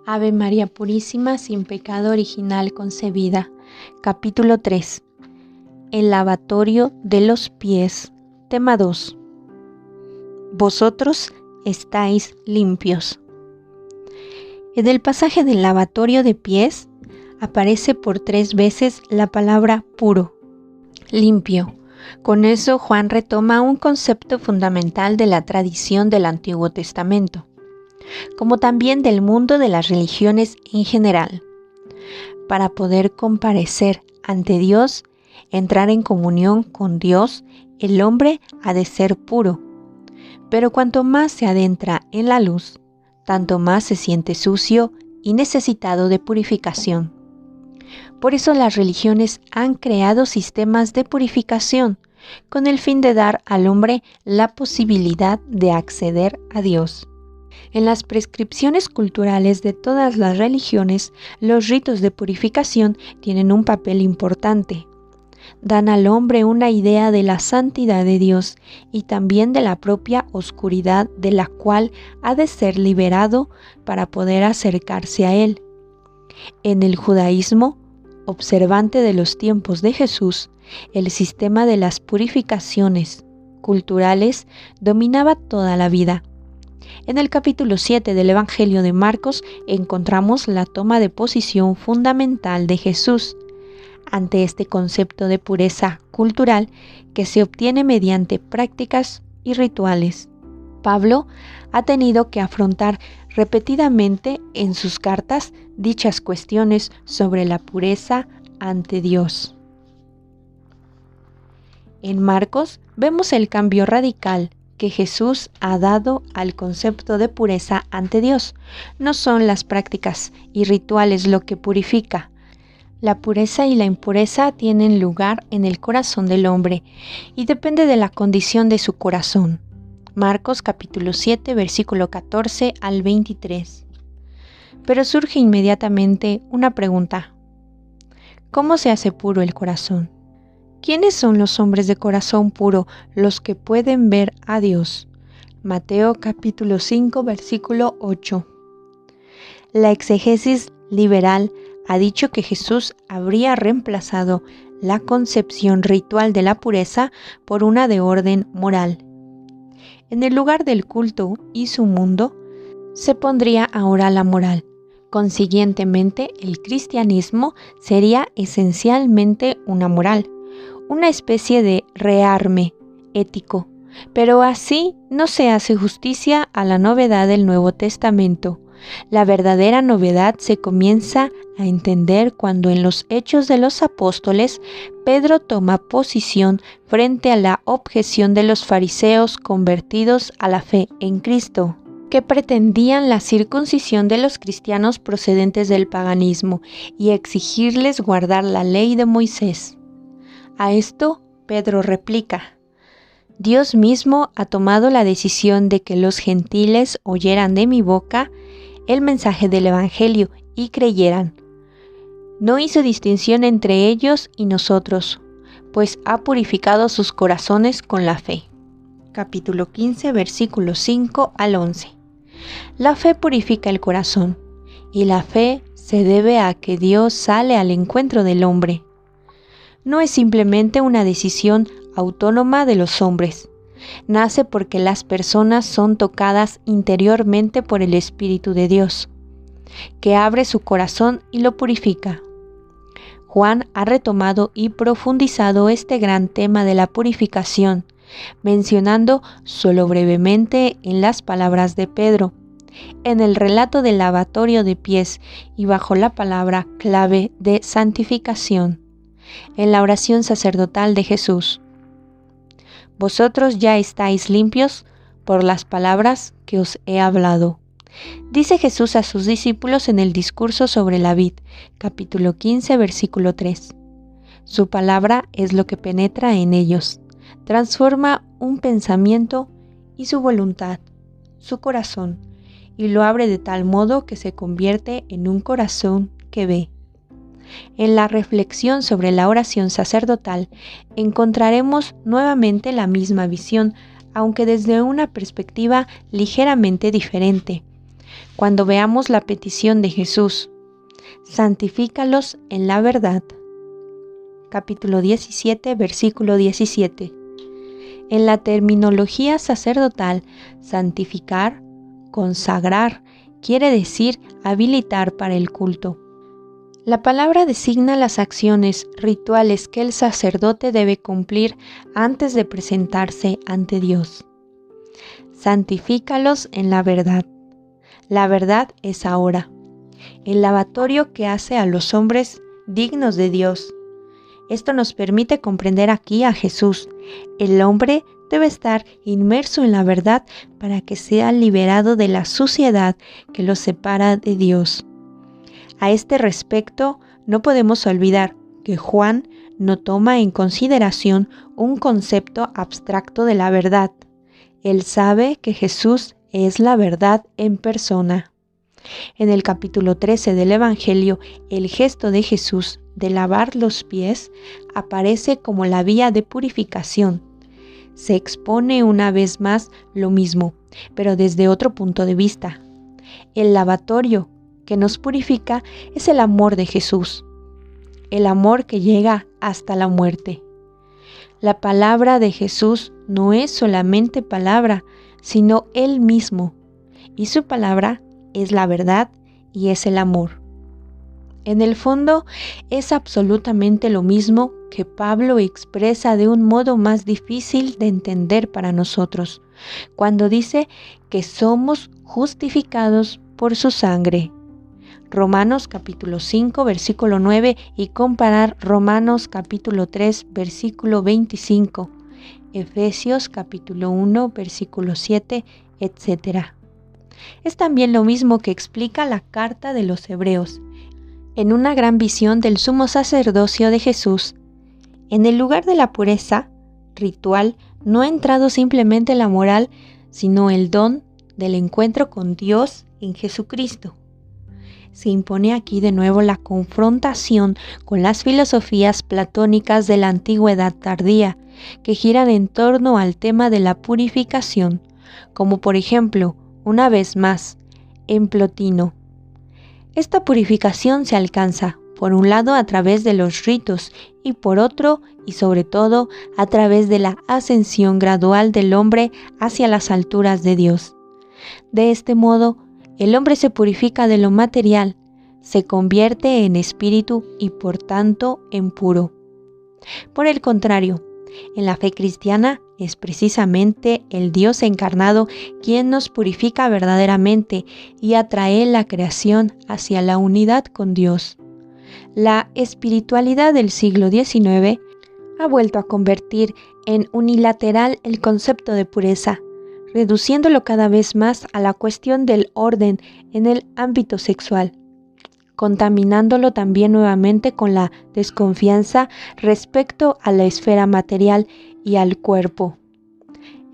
Ave María Purísima, sin pecado original concebida. Capítulo 3. El lavatorio de los pies. Tema 2. Vosotros estáis limpios. En el pasaje del lavatorio de pies aparece por 3 veces la palabra puro, limpio. Con eso Juan retoma un concepto fundamental de la tradición del Antiguo Testamento, como también del mundo de las religiones en general. Para poder comparecer ante Dios, entrar en comunión con Dios, el hombre ha de ser puro. Pero cuanto más se adentra en la luz, tanto más se siente sucio y necesitado de purificación. Por eso las religiones han creado sistemas de purificación con el fin de dar al hombre la posibilidad de acceder a Dios. En las prescripciones culturales de todas las religiones, los ritos de purificación tienen un papel importante. Dan al hombre una idea de la santidad de Dios y también de la propia oscuridad de la cual ha de ser liberado para poder acercarse a Él. En el judaísmo, observante de los tiempos de Jesús, el sistema de las purificaciones culturales dominaba toda la vida. En el capítulo 7 del Evangelio de Marcos encontramos la toma de posición fundamental de Jesús ante este concepto de pureza cultural que se obtiene mediante prácticas y rituales. Pablo ha tenido que afrontar repetidamente en sus cartas dichas cuestiones sobre la pureza ante Dios. En Marcos vemos el cambio radical que Jesús ha dado al concepto de pureza ante Dios. No son las prácticas y rituales lo que purifica. La pureza y la impureza tienen lugar en el corazón del hombre y depende de la condición de su corazón. Marcos capítulo 7, versículo 14 al 23. Pero surge inmediatamente una pregunta. ¿Cómo se hace puro el corazón? ¿Quiénes son los hombres de corazón puro, los que pueden ver a Dios? Mateo capítulo 5, versículo 8. La exégesis liberal ha dicho que Jesús habría reemplazado la concepción ritual de la pureza por una de orden moral. En el lugar del culto y su mundo, se pondría ahora la moral. Consiguientemente, el cristianismo sería esencialmente una moral, una especie de rearme ético, pero así no se hace justicia a la novedad del Nuevo Testamento. La verdadera novedad se comienza a entender cuando en los Hechos de los Apóstoles Pedro toma posición frente a la objeción de los fariseos convertidos a la fe en Cristo, que pretendían la circuncisión de los cristianos procedentes del paganismo y exigirles guardar la ley de Moisés. A esto Pedro replica: Dios mismo ha tomado la decisión de que los gentiles oyeran de mi boca el mensaje del Evangelio y creyeran. No hizo distinción entre ellos y nosotros, pues ha purificado sus corazones con la fe. Capítulo 15, versículos 5 al 11. La fe purifica el corazón, y la fe se debe a que Dios sale al encuentro del hombre. No es simplemente una decisión autónoma de los hombres. Nace porque las personas son tocadas interiormente por el Espíritu de Dios, que abre su corazón y lo purifica. Juan ha retomado y profundizado este gran tema de la purificación, mencionando solo brevemente en las palabras de Pedro, en el relato del lavatorio de pies y bajo la palabra clave de santificación, en la oración sacerdotal de Jesús. Vosotros ya estáis limpios por las palabras que os he hablado. Dice Jesús a sus discípulos en el discurso sobre la vid, capítulo 15, versículo 3. Su palabra es lo que penetra en ellos, transforma un pensamiento y su voluntad, su corazón, y lo abre de tal modo que se convierte en un corazón que ve. En la reflexión sobre la oración sacerdotal encontraremos nuevamente la misma visión, aunque desde una perspectiva ligeramente diferente. cuando veamos la petición de Jesús: santifícalos en la verdad. Capítulo 17, versículo 17. En la terminología sacerdotal, santificar, consagrar, quiere decir habilitar para el culto. La palabra designa las acciones rituales que el sacerdote debe cumplir antes de presentarse ante Dios. Santifícalos en la verdad. La verdad es ahora el lavatorio que hace a los hombres dignos de Dios. Esto nos permite comprender aquí a Jesús. El hombre debe estar inmerso en la verdad para que sea liberado de la suciedad que lo separa de Dios. A este respecto, no podemos olvidar que Juan no toma en consideración un concepto abstracto de la verdad. Él sabe que Jesús es la verdad en persona. En el capítulo 13 del Evangelio, el gesto de Jesús de lavar los pies aparece como la vía de purificación. Se expone una vez más lo mismo, pero desde otro punto de vista. El lavatorio que nos purifica es el amor de Jesús, el amor que llega hasta la muerte. La palabra de Jesús no es solamente palabra, sino Él mismo, y su palabra es la verdad y es el amor. En el fondo, es absolutamente lo mismo que Pablo expresa de un modo más difícil de entender para nosotros, cuando dice que somos justificados por su sangre. Romanos capítulo 5, versículo 9 y comparar Romanos capítulo 3, versículo 25, Efesios capítulo 1, versículo 7, etc. Es también lo mismo que explica la carta de los Hebreos, en una gran visión del sumo sacerdocio de Jesús. En el lugar de la pureza ritual no ha entrado simplemente la moral, sino el don del encuentro con Dios en Jesucristo. Se impone aquí de nuevo la confrontación con las filosofías platónicas de la antigüedad tardía, que giran en torno al tema de la purificación, como por ejemplo, una vez más, en Plotino. Esta purificación se alcanza, por un lado, a través de los ritos y por otro, y sobre todo, a través de la ascensión gradual del hombre hacia las alturas de Dios. De este modo, el hombre se purifica de lo material, se convierte en espíritu y por tanto en puro. Por el contrario, en la fe cristiana es precisamente el Dios encarnado quien nos purifica verdaderamente y atrae la creación hacia la unidad con Dios. La espiritualidad del siglo XIX ha vuelto a convertir en unilateral el concepto de pureza, reduciéndolo cada vez más a la cuestión del orden en el ámbito sexual, contaminándolo también nuevamente con la desconfianza respecto a la esfera material y al cuerpo.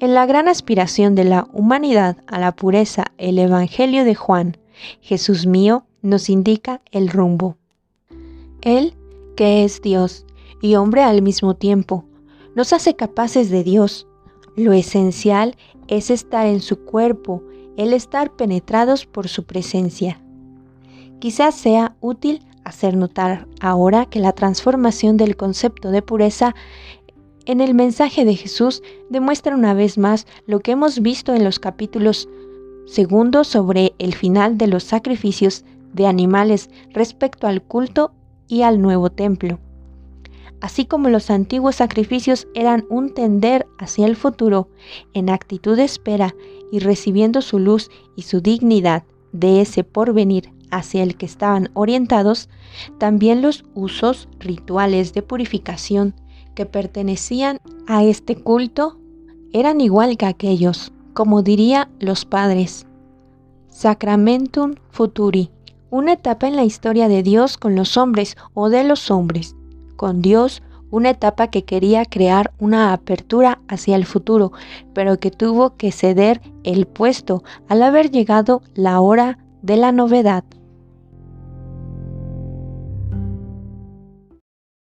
En la gran aspiración de la humanidad a la pureza, el Evangelio de Juan, Jesús mío, nos indica el rumbo. Él, que es Dios y hombre al mismo tiempo, nos hace capaces de Dios. Lo esencial es estar en su cuerpo, el estar penetrados por su presencia. Quizás sea útil hacer notar ahora que la transformación del concepto de pureza en el mensaje de Jesús demuestra una vez más lo que hemos visto en los capítulos segundos sobre el final de los sacrificios de animales respecto al culto y al nuevo templo. Así como los antiguos sacrificios eran un tender hacia el futuro, en actitud de espera y recibiendo su luz y su dignidad de ese porvenir hacia el que estaban orientados, también los usos rituales de purificación que pertenecían a este culto eran igual que aquellos, como diría los padres. Sacramentum futuri, una etapa en la historia de Dios con los hombres o de los hombres. Con Dios, una etapa que quería crear una apertura hacia el futuro, pero que tuvo que ceder el puesto al haber llegado la hora de la novedad.